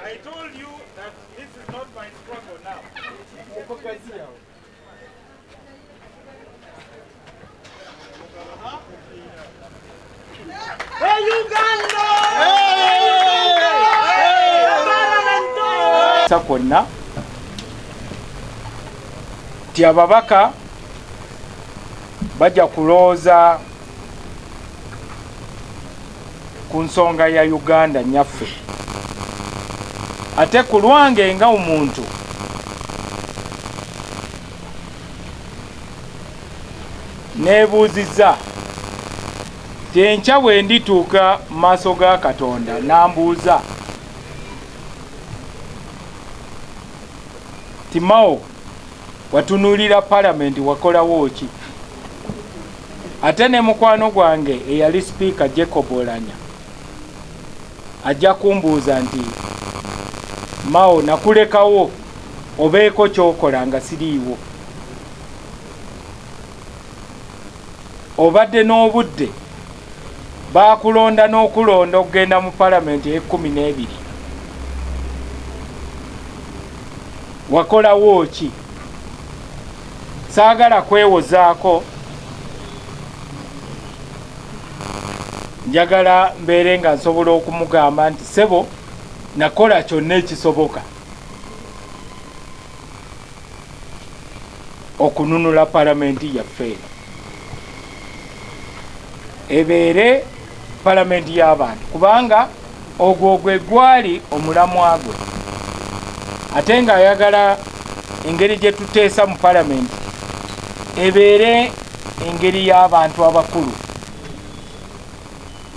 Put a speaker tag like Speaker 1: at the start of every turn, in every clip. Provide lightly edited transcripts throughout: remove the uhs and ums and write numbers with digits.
Speaker 1: I told you that this is not my struggle now. Hey, Uganda! Sakonna ti ababaka bajja kulooza ku nsonga ya Uganda nyaffe. Ate ku lwange nga omuntu neebuuzizza ti enkya bwe ndituuka mu maaso ga Katonda n'ambuuza ti Mao watunuulira palamenti wakolawo ki? Ate ne mukwano gwange eyali sipiika Jacob Oulanyah ajja kumbuuza nti Mao nakulekawo obeeko kyokola nga siriiwo. Obadde n'obudde baakulonda n'okulonda okugenda mu palamenti e12 wakolawo ki? Saagala kwewozaako, njagala mbeere nga nsobola okumugamba nti sebo nakola kyonna ekisoboka okununula palamenti yaffe ebeere palamenti y'abantu, kubanga ogwo gwe gwali omulamwa gwe. Ate nga ayagala engeri gye tuteesa mu palamenti ebeere engeri y'abantu abakulu.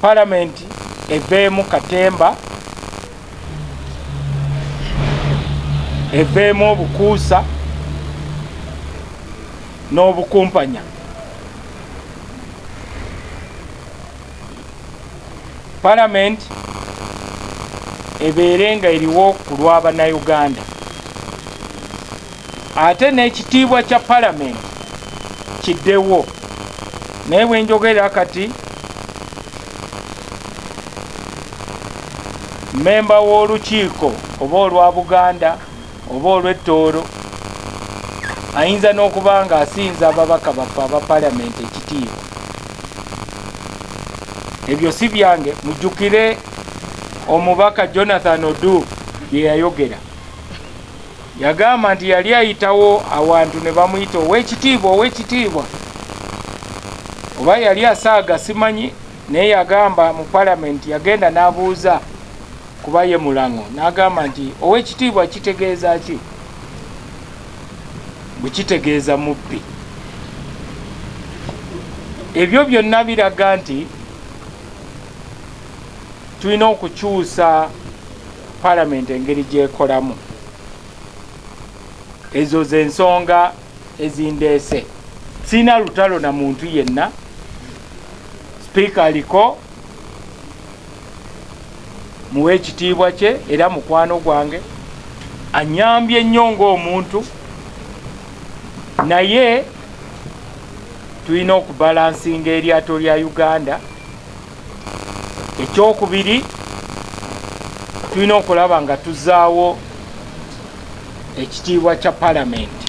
Speaker 1: Palamenti eveemu katemba, eveemu obukuusa n'obukumpanya. Palamenti ebeere nga eriwo ku lw'Abannayuganda. Ate n'ekitiibwa kya palamenti kiddewo. Naye bwe njogera kati memba w'olukiiko oba olwa Buganda oba olw'Ettoolo ayinza n'okuba nga asinza ababaka baffe aba palamenti ekitiibwa. Ebyo si byange. Mujjukire omubaka Jonathan Odu ye yayogera. Yagamba nti yali ayitawo awantu ne bamuyita ow'ekitiibwa ow'ekitiibwa, oba yali asaaga simanyi, naye yagamba mu palamenti yagenda n'abuuza kuba ye mulango, n'agamba nti ow'ekitiibwa kitegeeza ki? Bwe kitegeeza mubbi. Ebyo byonna biraga nti tulina okukyusa palamenti engeri gyekolamu. Ezo ze nsonga ezindeese. Sina lutalo na muntu yenna. Sipiika aliko, muwe ekitiibwa kye era mukwano gwange, anyambye nnyo ng'omuntu, naye tulina okubalansinga eryato lya Uganda. Ekyokubiri, tulina okulaba nga tuzaawo ekitiibwa kya palamenti.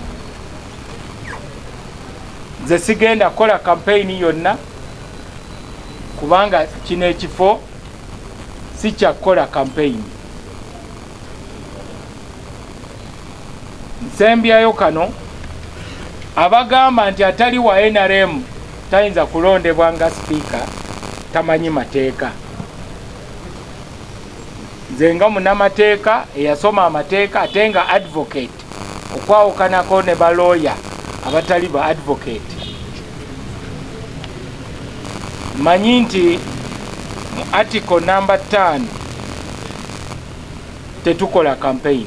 Speaker 1: Nze sigenda kukola kampeyini yonna, kubanga kino ekifo si kya kukola kampeyini. Nsembyayo kano abagamba nti atali wa NRM tayinza kulondebwa nga sipiika tamanyi mateeka. Nze nga munnamateeka eyasoma amateeka ate nga advocate, okwawukanako ne balooya abatali ba advocate. Manyi nti mu article number 5 tetukola campaign.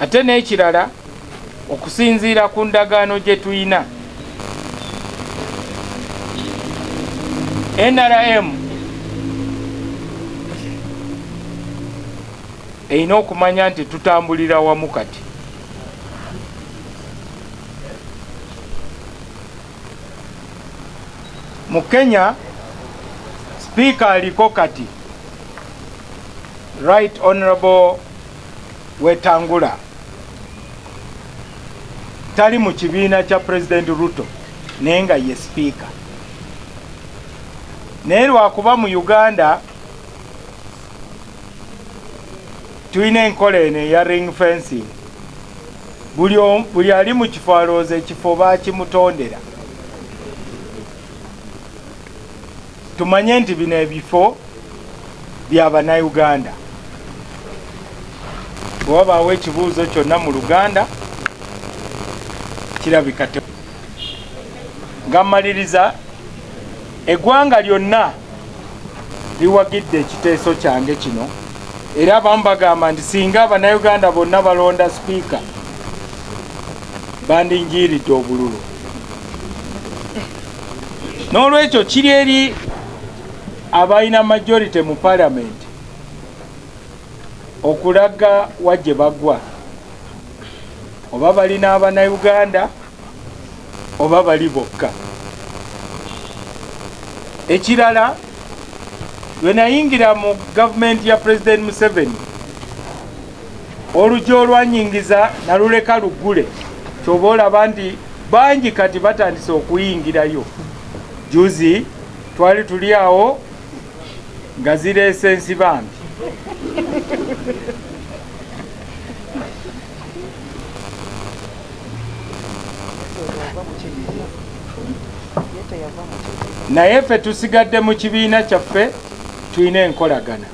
Speaker 1: Ate n'ekirala okusinziira ku ndagaano gye tuyina, NRM erina okumanya nti tutambulira wamu kati. Mu Kenya Speaker aliko kati Right Honorable Wetangula, tali mu kibiina kya President Ruto naye nga ye Speaker. Naye lwakuba mu Uganda tulina enkola eno eya ring fencing, buli ali mu kifo alowooza ekifo baakimutondera. Tumanye nti bino ebifo bya bannayuganda. Bwe wabaawo ekibuuzo kyonna mu Luganda kirabika. Nga mmaliriza, eggwanga lyonna liwagidde ekiteeso kyange kino, era abamu bagamba nti singa abannayuganda bonna balonda sipiika bandinjiiridde obululu. N'olwekyo kiri eri abalina majority mu parliament okulaga wajje bagwa, oba balina abannayuganda oba bali bokka. Ekirala, lwe nayingira mu gavumenti ya President Museveni, oluggi olwanyingiza naluleka luggule, kyoba olaba nti bangi kati batandise okuyingirayo. Juzi twali tuli awo nga zireese ensibambi. Naye ffe tusigadde mu kibiina kyaffe tulina enkolagana.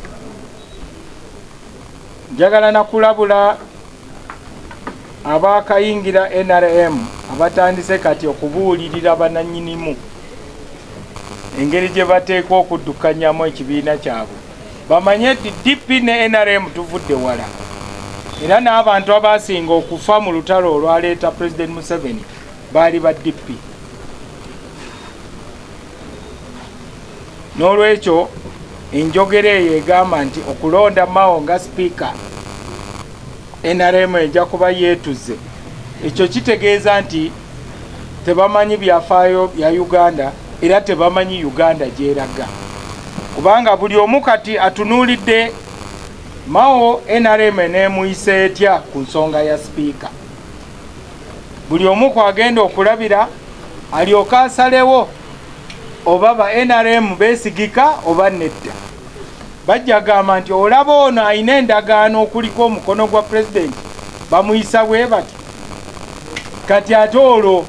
Speaker 1: Njagala nakulabula abaakayingira NRM abatandise kati okubuulirira bannannyinimu engeri gye bateekwa okuddukanyamu ekibiina kyabwe. Bamanye nti DP ne NRM tuvudde wala, era n'abantu abaasinga okufa mu lutalo olwaleeta President Museveni baali ba DP. N'olwekyo enjogera eyo egamba nti okulonda Mao nga sipiika NRM ejja kuba yeetuze, ekyo kitegeeza nti tebamanyi byafaayo bya Uganda era tebamanyi Uganda gyeraga. Kubanga buli omu kati atunuulidde Mao NRM n'emuyise etya ku nsonga ya sipiika. Buli omu kwagenda okulabira alyoka asalewo oba ba NRM beesigika oba nedda. Bajja gamba nti olaba ono alina endagaano okuliko omukono gwa President, bamuyisa bwe bati. Kati ate olwo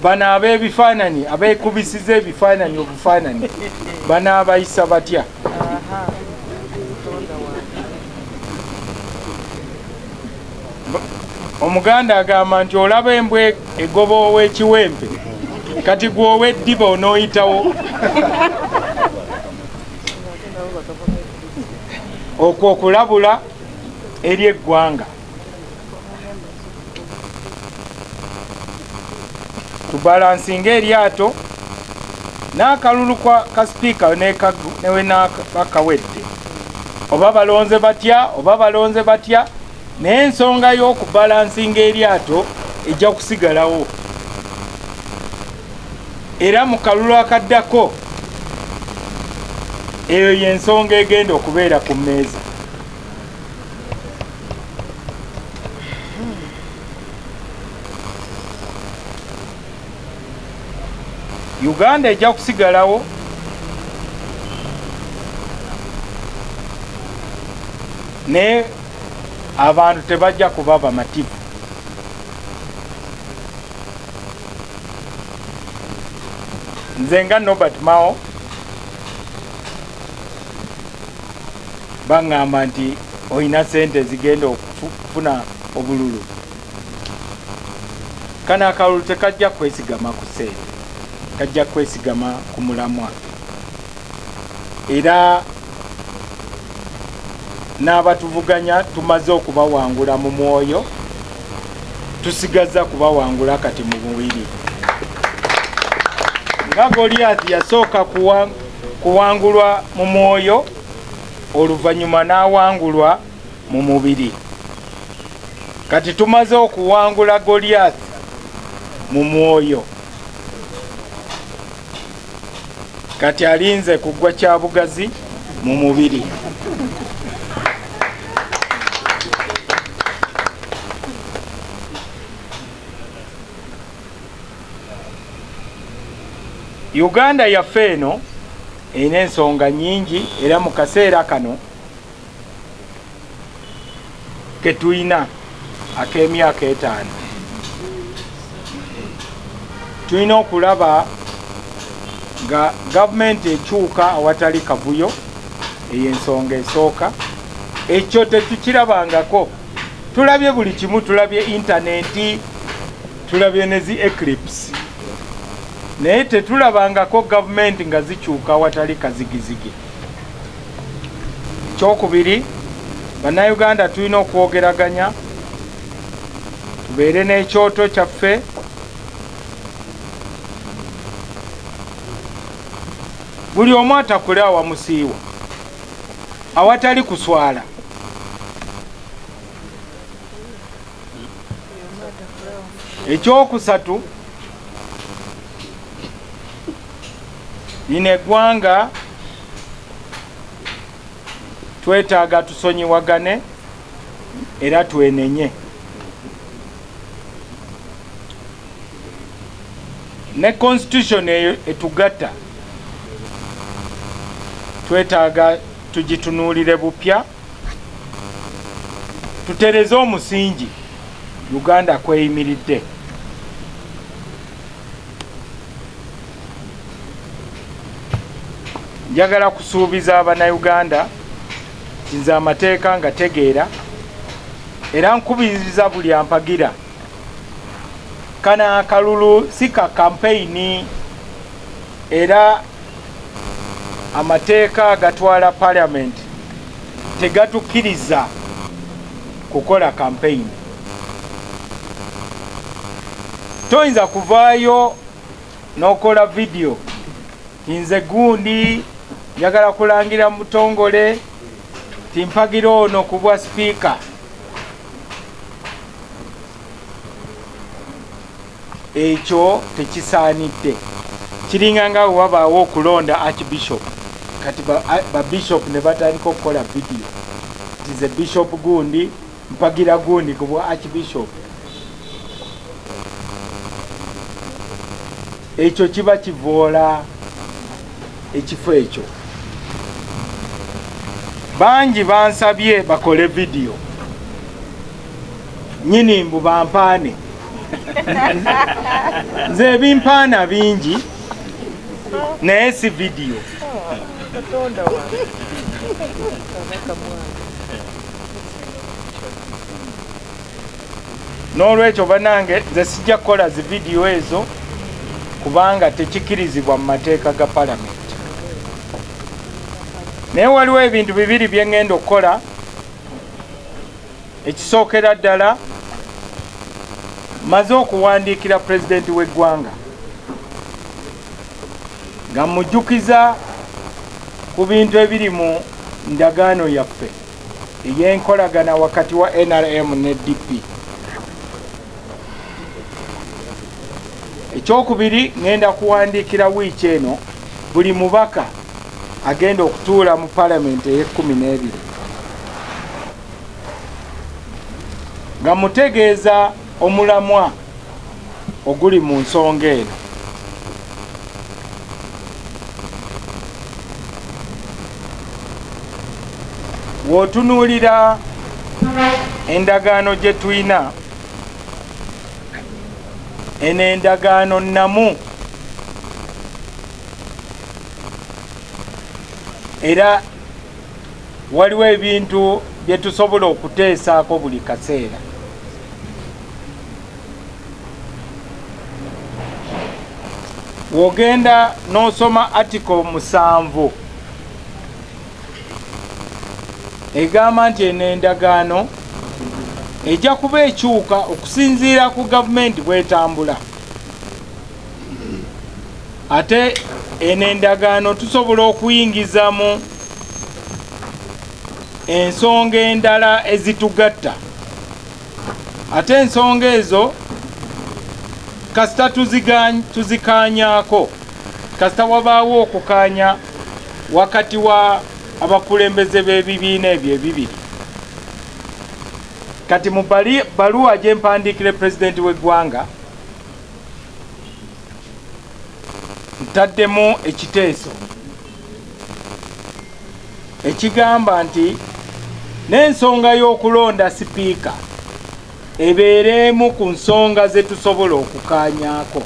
Speaker 1: bano ab'ebifaananyi abeekubisiza ebifaananyi obufaananyi banaabayisa batya? Omuganda agamba nti olaba embwa egoba ow'ekiwempe, kati gwe ow'eddiba onooyitawo. Okwo okulabula eri eggwanga. Tubalansinga eryato n'akalulu ka sipiika newe nakawedde. Oba balonze batya oba balonze batya, naye ensonga y'okubalansinga eryato ejja kusigalawo. Era mu kalulu akaddako eyo y'ensonga egenda okubeera ku mmeeza. Uganda ejja kusigalawo ne abantu tebajja kuba bamativu. Nze nga Norbert Mao baŋŋamba nti olina ssente zigenda okufuna obululu. Kano akalulu tekajja kwesigama ku ssente, kajja kwesigama ku mulamwa. Era n'abatuvuganya tumaze okubawangula mu mwoyo, tusigaza kubawangula kati mu mubiri. Nga Goliath yasooka kuwangulwa mu mwoyo, oluvannyuma n'awangulwa mu mubiri. Kati tumaze okuwangula Goliath mu mwoyo, kati alinze kugwa kyabugazi mu mubiri. Uganda yaffe eno erina ensonga nyingi, era mu kaseera kano ke tulina ak'emyaka 5 tulina okulaba nga gavumenti ekyuka awatali kavuyo. Eyo ensonga esooka. Ekyo tetukirabangako. Tulabye buli kimu, tulabye intaneti, tulabye ne zi eclipse, naye tetulabangako gavumenti nga zikyuka awatali kazigizigi. Ekyokubiri, bannayuganda tulina okwogeraganya, tubeere n'ekyoto kyaffe, buli omu atakule awamusiiwa awatali kuswala. Ekyokusatu, lino eggwanga twetaaga tusonyiwagane era twenenye. Ne constitution etugatta twetaaga tugitunuulire bupya, tutereze omusingi Uganda kweyimiridde. Njagala kusuubiza Abannayuganda nze amateeka nga tegeera, era nkubiriza buli ampagira, kana akalulu si ka kampeyini, era amateeka agatwala Parliament tegatukkiriza kukola kampeyini. Toyinza kuvaayo n'okola video nze gundi njagala kulangira mutongole timpagira ono kubwa speaker. Ekyo tekisaanidde. Kiringa nga wabaawo okulonda archbishop, kati ba bishop ne batandika okukola video nze bishop gundi mpagira gundi kubwa archbishop. Ekyo kiba kivoola ekifo ekyo. Bangi bansabye bakole video, nyini mbu bampaane. Nze ebimpaana bingi naye si video. N'olwekyo banange nze sijja kukola zi video ezo kubanga tekikirizibwa mu mateeka ga Parliament. Naye waliwo ebintu bibiri bye ngenda okukola. Ekisookera ddala, maze okuwandiikira pulezidenti w'eggwanga nga mujjukiza ku bintu ebiri mu ndagaano yaffe ey'enkolagana wakati wa NRM ne DP. Ekyokubiri, ngenda kuwandiikira wiiki eno buli mubaka agenda okutuula mu Parliament ey'e12 nga mutegeeza omulamwa oguli mu nsonga eno. W'otunuulira endagaano gye tuyina, eno endagaano nnamu era waliwo ebintu bye tusobola okuteesaako buli kaseera. Wogenda n'osoma article 7 egamba nti eno endagaano ejja kuba ekyuka okusinziira ku gavumenti bwetambula. Ate eno endagaano tusobola okuyingizamu ensonga endala ezitugatta. Ate ensonga ezo kasita tuzikaanyaako, kasita wabaawo okukaanya wakati wa abakulembeze b'ebibiina ebyo ebibiri. Kati mu baluwa gye mpandiikire pulezidenti w'eggwanga ntaddemu ekiteeso ekigamba nti n'ensonga y'okulonda sipiika ebeeremu ku nsonga ze tusobola okukaanyaako,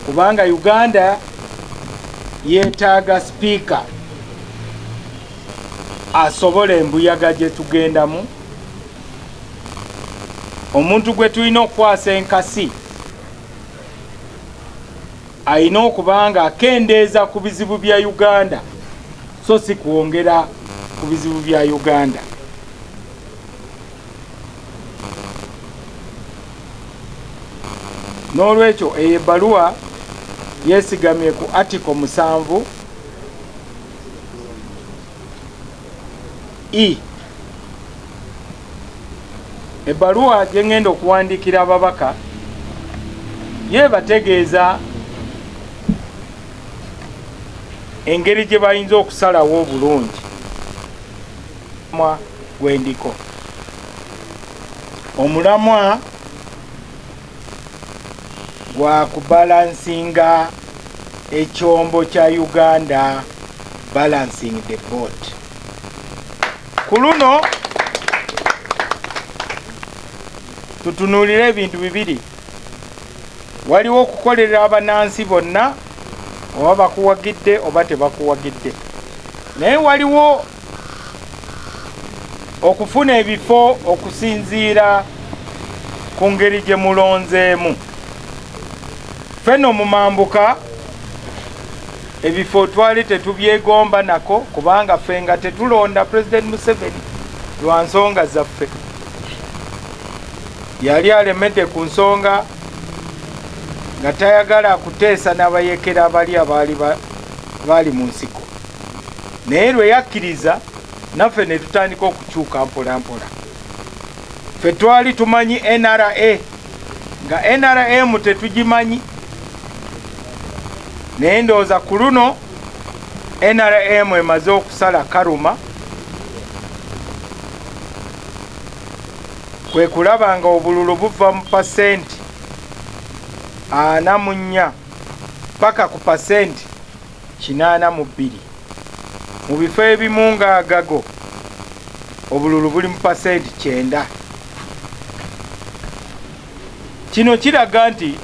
Speaker 1: kubanga Uganda yeetaaga sipiika asobola embuyaga gye tugendamu, omuntu gwe tulina okukwasa enkasi alina okuba nga akendeeza ku bizibu bya Uganda so si kwongera ku bizibu bya Uganda. N'olwekyo eyo ebbaluwa yeesigamye ku article 7 E. Ebbaluwa gye ngenda okuwandiikira ababaka yeebategeeza engeri gye bayinza okusalawo obulungi gwendiko. Omulamwa gwa kubalansinga ekyombo kya Uganda, balancing the boat. Ku luno tutunuulira ebintu bibiri. Waliwo okukolerera abanansi bonna oba bakuwagidde oba tebakuwagidde, naye waliwo okufuna ebifo okusinziira ku ngeri gye mulonzeemu. Feno mu mambuka ebifo twali tetubyegomba nako, kubanga ffe nga tetulonda President Museveni lwa nsonga zaffe. Yali alemedde ku nsonga nga tayagala kuteesa n'abayekera abaali mu nsiko, naye lwe yakkiriza naffe ne tutandika okukyuka mpola mpola. Ffe twali tumanyi NRA nga NRM tetugimanyi, naye ndowooza ku luno NRM emaze okusala kaluma, kwe kulaba nga obululu buva mu pasenti 44 paka ku pasenti 82. Mu bifo ebimu nga Agago obululu buli mu pasenti 9. Kino kiraga nti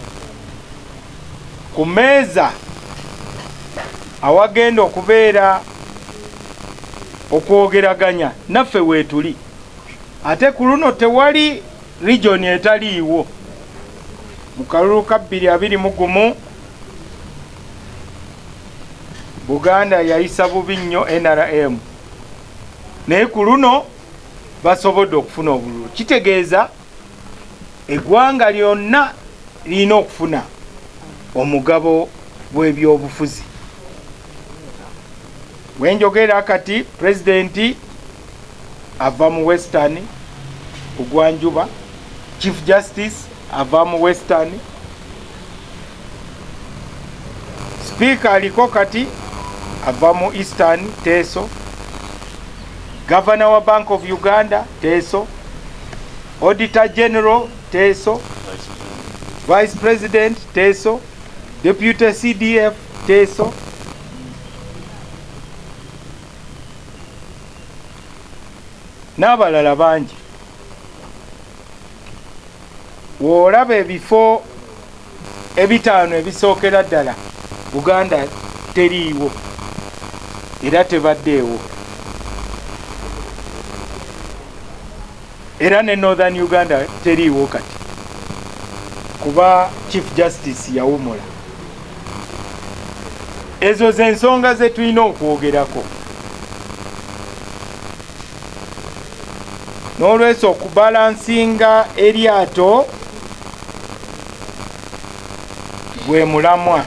Speaker 1: ku meeza awagenda okubeera okwogeraganya naffe weetuli. Ate ku luno tewali region etaliiwo. Mu kalulu ka 2021 Buganda yayisa bubi nnyo NRM, naye ku luno basobodde okufuna obululu. Kitegeeza eggwanga lyonna lirina okufuna omugabo bw'ebyobufuzi. Wenjogera kati Pulezidenti ava mu Western Ugwanjuba, Chief Justice ava mu Western, Speaker aliko kati ava mu Eastern Teso, Governor wa Bank of Uganda Teso, Auditor General Teso, Vice President Teso, Deputy CDF Teso, n'abalala bangi. W'olaba ebifo ebitaano ebisookera ddala Buganda teriiwo era tebaddeewo, era ne Northern Uganda teriiwo kati kuba Chief Justice yawumula. Ezo ze nsonga ze tulina okwogerako. n'olwekyo okubalansinga eryato gwe mulamwa,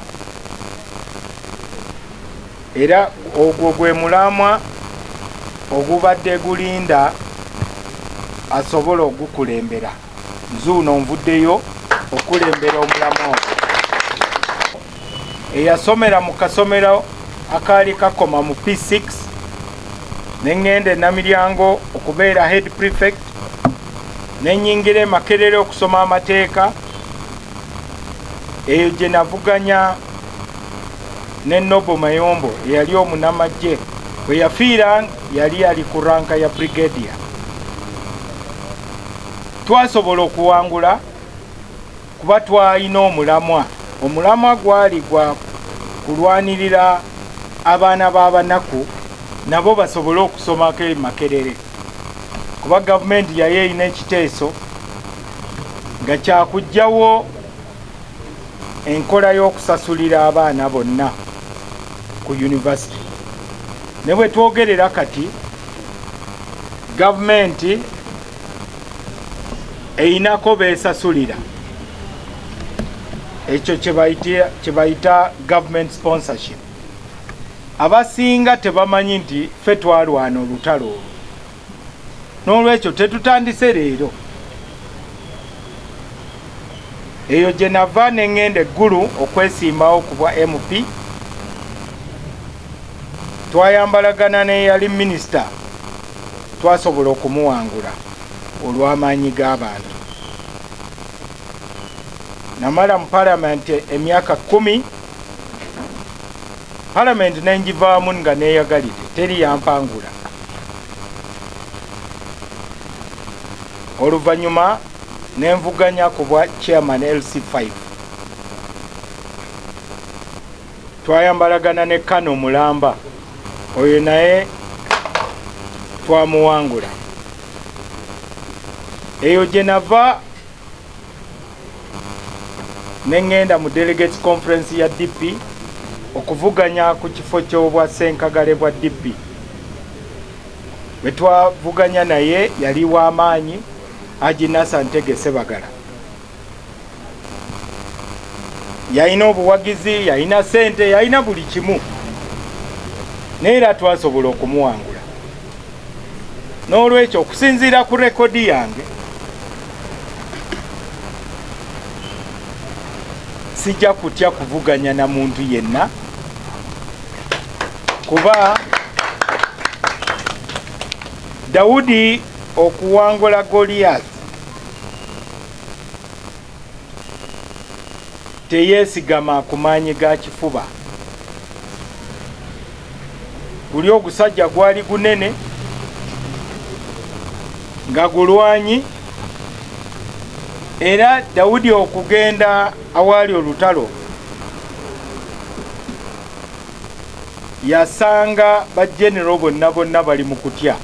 Speaker 1: era ogwo gwe mulamwa ogubadde gulinda asobola ogukulembera. Nzuuno nvuddeyo okulembera omulamwa ogwo. Eyasomera mu kasomero akaali kakoma mu P6 neŋŋenda e Namiryango okubeera head prefect, nenyingira e Makerere okusoma amateeka. Eyo gye navuganya ne Nobo Mayombo eyali omunamagye. Bwe yafiira yali ali ku ranka ya brigadier. Twasobola okuwangula kuba twalina omulamwa. Omulamwa gwali gwa kulwanirira abaana b'abanaku nabo basobole okusomako e Makerere, kuba gavumenti yali erina ekiteeso nga kyakugjawo enkola y'okusasulira abaana bonna ku university. Ne bwe twogerera kati gavumenti einako beesasulira, ekyo kye bayita government sponsorship. Abasinga tebamanyi nti ffe twalwana olutalo olwo, n'olwekyo tetutandise leero. Eyo gye nava ne ŋŋenda eggulu okwesimbawo ku bwa MP. Twayambalagana n'eyali minisita, twasobola okumuwangula olw'amaanyi g'abantu. Namala mu palamenti emyaka 10. Palamenti nenjivaamu nga neeyagalire, teri yampangula. Oluvannyuma nenvuganya ku bwa chairman LC5. Twayambalagana ne Kano Mulamba, oyo naye twamuwangula. Eyo gye nava neŋŋenda mu delegates conference ya DP okuvuganya ku kifo ky'obwa Ssenkagale bwa DP. Bwe twavuganya naye yali w'amaanyi, Haji Nassan Ntege Sebagala. Yalina obuwagizi, yalina ssente, yalina buli kimu, naye era twasobola okumuwangula. N'olwekyo okusinziira ku rekodi yange sijja kutya kuvuganya na muntu yenna, kuba Dawudi okuwangula Goliath teyeesigama ku maanyi ga kifuba. Guli ogusajja gwali gunene nga gulwanyi, era Dawudi okugenda awaali olutalo yasanga bajenero bonna bali mu kutya.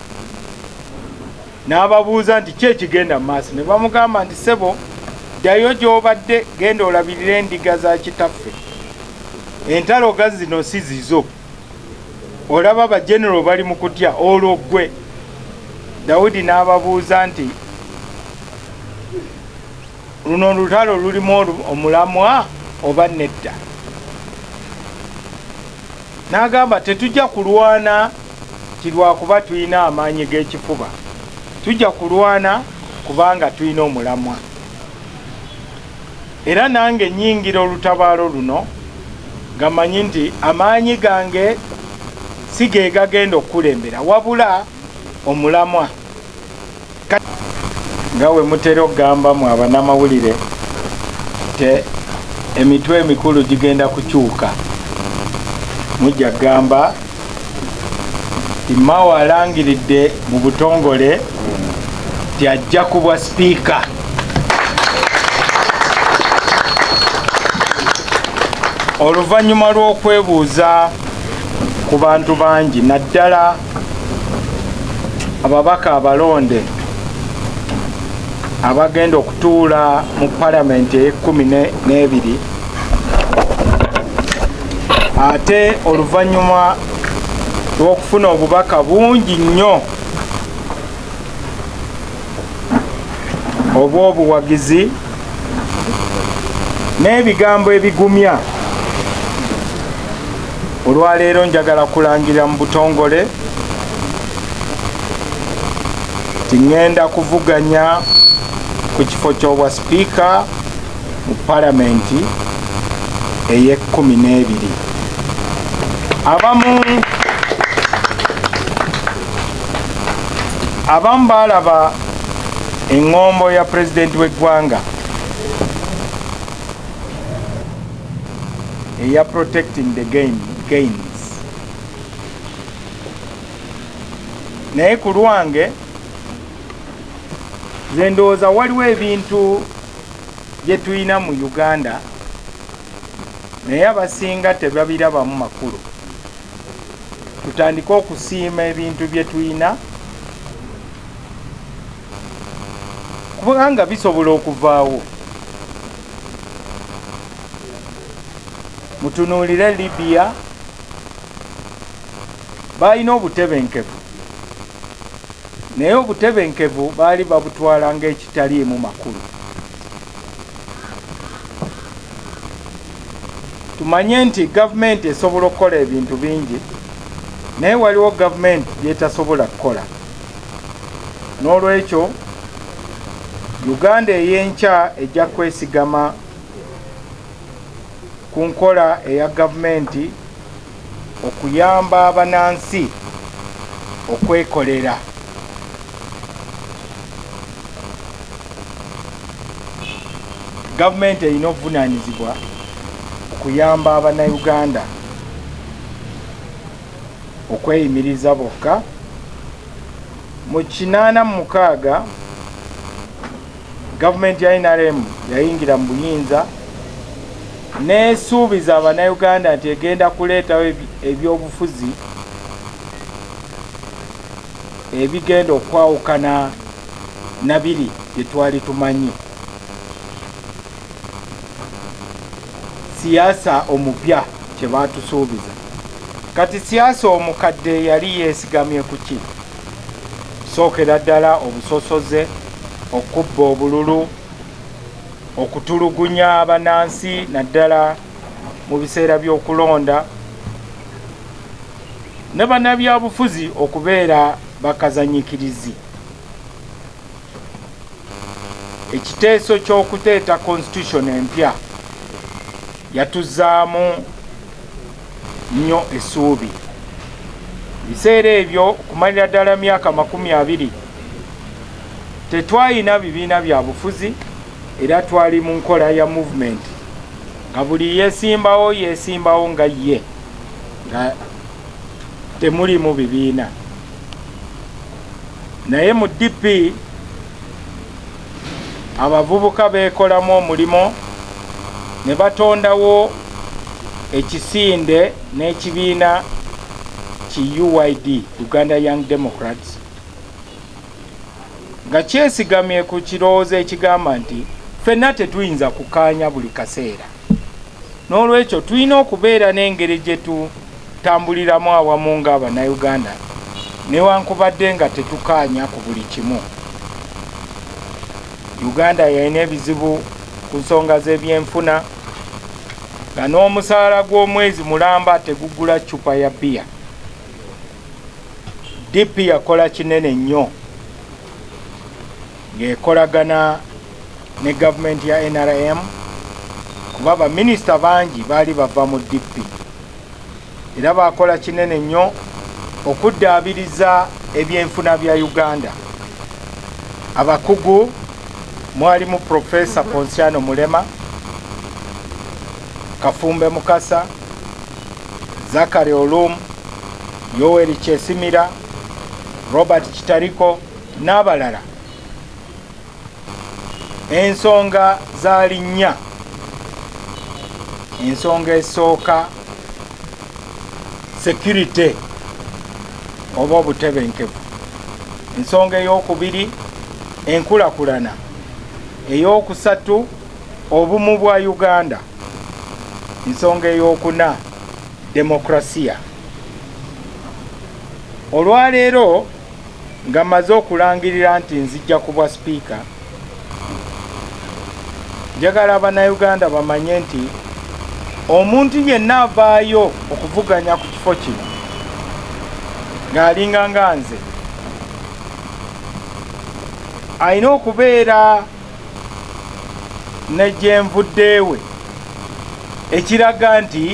Speaker 1: N'ababuuza nti ki ekigenda mu maaso? Ne bamugamba nti ssebo, ddayo gy'obadde, genda olabirira endiga za kitaffe. Entalo ga zino si zizo. Olaba bajenero bali mu kutya, olwo ggwe. Dawudi n'ababuuza nti luno olutalo lulimu omulamwa oba nedda? N'agamba tetujja kulwana kilwakuba tulina amaanyi g'ekifuba, tujja kulwana kubanga tulina omulamwa. Era nange nnyingira olutabaalo luno nga manyi nti amaanyi gange si ge gagenda okukulembera, wabula omulamwa. Nga we mutera okugamba mu abanamawulire te emitwe emikulu gigenda kukyuka, mujja kugamba ti Mao alangiridde mu butongole ti ajja kubwa sipiika. Oluvannyuma lw'okwebuuza ku bantu bangi, naddala ababaka abalonde abagenda okutuula mu palamenti e12, ate oluvannyuma lw'okufuna obubaka bungi nnyo obw'obuwagizi n'ebigambo ebigumya. Olwaleero njagala kulangirira mu butongole tingenda kuvuganya ku kifo ky'obwa sipiika mu palamenti ey'12. Abamu balaba engombo ya pulezidenti w'eggwanga eya protecting the gains. Naye ku lwange nze ndowooza waliwo ebintu bye tulina mu Uganda naye abasinga tebabirabamu makulu. Tutandike okusiima ebintu bye tulina kubanga bisobola okuvaawo. Mutunuulire Libya balina obutebenkevu naye obutebenkevu baali babutwala ng'ekitaliimu makulu. Tumanye nti gavumenti esobola okukola ebintu bingi naye waliwo gavumenti byetasobola kukola. N'olwekyo Uganda ey'enkya ejja kwesigama ku nkola eya gavumenti okuyamba abanansi okwekolera. Gavumenti erina obuvunaanyizibwa okuyamba Abannayuganda okweyimiriza bokka. Mu 86 gavumenti ya NRM yayingira mu buyinza nesuubiza Abannayuganda nti egenda kuleetawo ebyobufuzi ebigenda okwawukana na biri bye twali tumanyi. Siyaasa omupya kye baatusuubiza. Kati siyaasa omukadde yali yeesigamye ku ki? Sookera ddala obusosoze, okubba obululu, okutulugunya abanansi naddala mu biseera by'okulonda, ne bannabyabufuzi okubeera bakazanyikirizi. Ekiteeso ky'okuteeta constitution empya yatuzaamu nnyo essuubi. Biseera ebyo okumalira ddala myaka 20 tetwalina bibiina bya bufuzi era twali mu nkola ya movement nga buli yesimbawo nga ye nga temuli mu bibiina. Naye mu DP abavubuka beekolamu omulimo ne batondawo ekisinde n'ekibiina ki UYD, Uganda Young Democrats, nga kyesigamye ku kirowoozo ekigamba nti ffenna tetuyinza kukaanya buli kaseera. N'olwekyo tulina okubeera n'engeri gye tutambuliramu awamu ng'Abannayuganda newankubadde nga tetukaanya ku buli kimu. Uganda yalina ebizibu ku nsonga z'ebyenfuna nga n'omusaala gw'omwezi mulamba tegugula cupa ya bbiya. DP yakola kinene nnyo ng'ekolagana ne gavumenti ya NRM kuba baminisita bangi baali bava mu DP era bakola kinene nnyo okuddaabiriza ebyenfuna bya Uganda. Abakugu mwalimu Professor Ponsiano Mulema, Kafumbe Mukasa, Zakari Olum, Yoweri Kyesimira, Robert Kitariko n'abalala. Ensonga zaali nnya. Ensonga esooka security oba obutebenkevu. Ensonga ey'okubiri enkulakulana. Ey'okusatu obumu bwa Uganda. Ensonga ey'okuna demokrasiya. Olwaleero nga maze okulangirira nti nzijja ku bwa sipiika njagala Abannayuganda bamanye nti omuntu yenna avaayo okuvuganya ku kifo kino ng'alinga nga nze alina okubeera ne gye nvuddeewe ekiraga nti